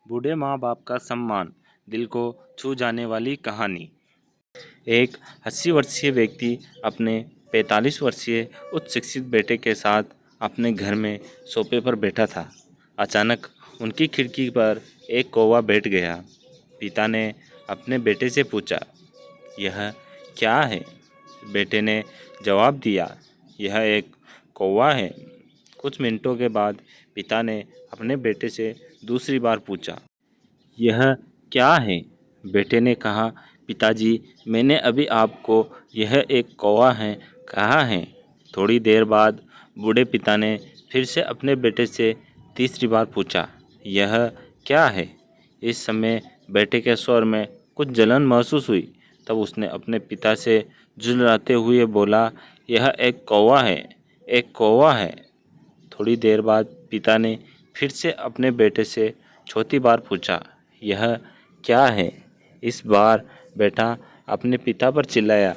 बूढ़े माँ बाप का सम्मान, दिल को छू जाने वाली कहानी। एक 80 वर्षीय व्यक्ति अपने 45 वर्षीय उच्च शिक्षित बेटे के साथ अपने घर में सोफे पर बैठा था। अचानक उनकी खिड़की पर एक कौवा बैठ गया। पिता ने अपने बेटे से पूछा, यह क्या है? बेटे ने जवाब दिया, यह एक कौवा है। कुछ मिनटों के बाद पिता ने अपने बेटे से दूसरी बार पूछा, यह क्या है? बेटे ने कहा, पिताजी, मैंने अभी आपको यह एक कौवा है कहा है। थोड़ी देर बाद बूढ़े पिता ने फिर से अपने बेटे से तीसरी बार पूछा, यह क्या है? इस समय बेटे के स्वर में कुछ जलन महसूस हुई। तब उसने अपने पिता से झुर्राते हुए बोला, यह एक कौवा है, एक कौवा है। थोड़ी देर बाद पिता ने फिर से अपने बेटे से चौथी बार पूछा, यह क्या है? इस बार बेटा अपने पिता पर चिल्लाया,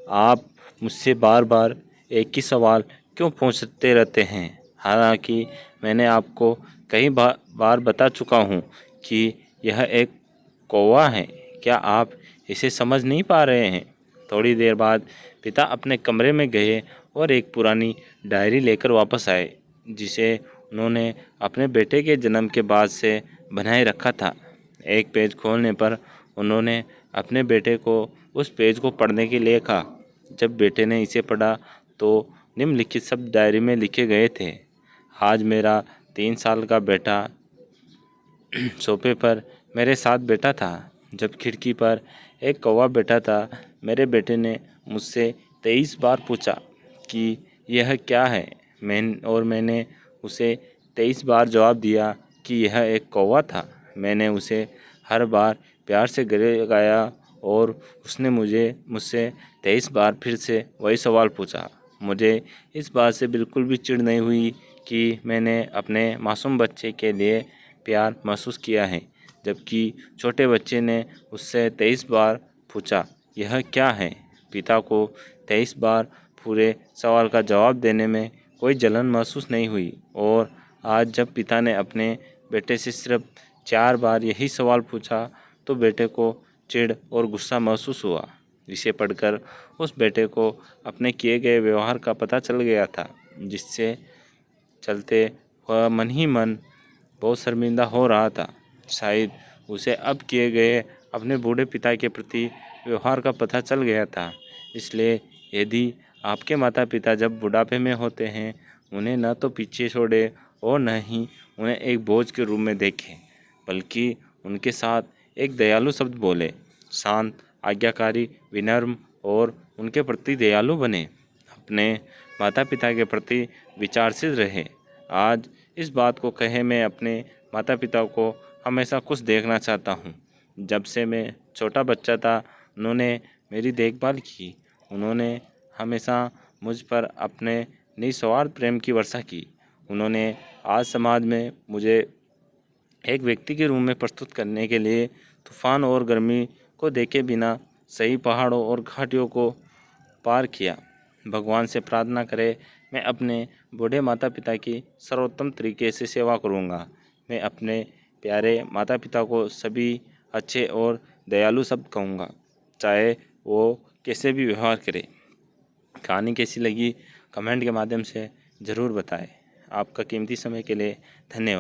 आप मुझसे बार बार एक ही सवाल क्यों पूछते रहते हैं? हालांकि मैंने आपको कई बार बता चुका हूँ कि यह एक कौवा है। क्या आप इसे समझ नहीं पा रहे हैं? थोड़ी देर बाद पिता अपने कमरे में गए और एक पुरानी डायरी लेकर वापस आए, जिसे उन्होंने अपने बेटे के जन्म के बाद से बनाए रखा था। एक पेज खोलने पर उन्होंने अपने बेटे को उस पेज को पढ़ने के लिए कहा। जब बेटे ने इसे पढ़ा तो निम्नलिखित शब्द डायरी में लिखे गए थे, आज मेरा 3 साल का बेटा सोफे पर मेरे साथ बैठा था। जब खिड़की पर एक कौवा बैठा था, मेरे बेटे ने मुझसे 23 बार पूछा कि यह क्या है। मैंने उसे 23 बार जवाब दिया कि यह एक कौवा था। मैंने उसे हर बार प्यार से गले लगाया और उसने मुझसे 23 बार फिर से वही सवाल पूछा। मुझे इस बात से बिल्कुल भी चिढ़ नहीं हुई कि मैंने अपने मासूम बच्चे के लिए प्यार महसूस किया है, जबकि छोटे बच्चे ने उससे 23 बार पूछा, यह क्या है? पिता को 23 बार पूरे सवाल का जवाब देने में कोई जलन महसूस नहीं हुई, और आज जब पिता ने अपने बेटे से सिर्फ 4 बार यही सवाल पूछा तो बेटे को चिढ़ और गुस्सा महसूस हुआ। इसे पढ़कर उस बेटे को अपने किए गए व्यवहार का पता चल गया था, जिससे चलते वह मन ही मन बहुत शर्मिंदा हो रहा था। शायद उसे अब किए गए अपने बूढ़े पिता के प्रति व्यवहार का पता चल गया था। इसलिए यदि आपके माता पिता जब बुढ़ापे में होते हैं, उन्हें न तो पीछे छोड़े और न ही उन्हें एक बोझ के रूप में देखें, बल्कि उनके साथ एक दयालु शब्द बोले, शांत, आज्ञाकारी, विनम्र और उनके प्रति दयालु बने। अपने माता पिता के प्रति विचारशील रहे। आज इस बात को कहे, मैं अपने माता पिता को हमेशा खुश देखना चाहता हूँ। जब से मैं छोटा बच्चा था, उन्होंने मेरी देखभाल की। उन्होंने हमेशा मुझ पर अपने निस्वार्थ प्रेम की वर्षा की। उन्होंने आज समाज में मुझे एक व्यक्ति के रूप में प्रस्तुत करने के लिए तूफान और गर्मी को देखे बिना सही पहाड़ों और घाटियों को पार किया। भगवान से प्रार्थना करें, मैं अपने बूढ़े माता पिता की सर्वोत्तम तरीके से सेवा करूंगा। मैं अपने प्यारे माता पिता को सभी अच्छे और दयालु शब्द कहूँगा, चाहे वो कैसे भी व्यवहार करे। कहानी कैसी लगी कमेंट के माध्यम से ज़रूर बताएं। आपका कीमती समय के लिए धन्यवाद।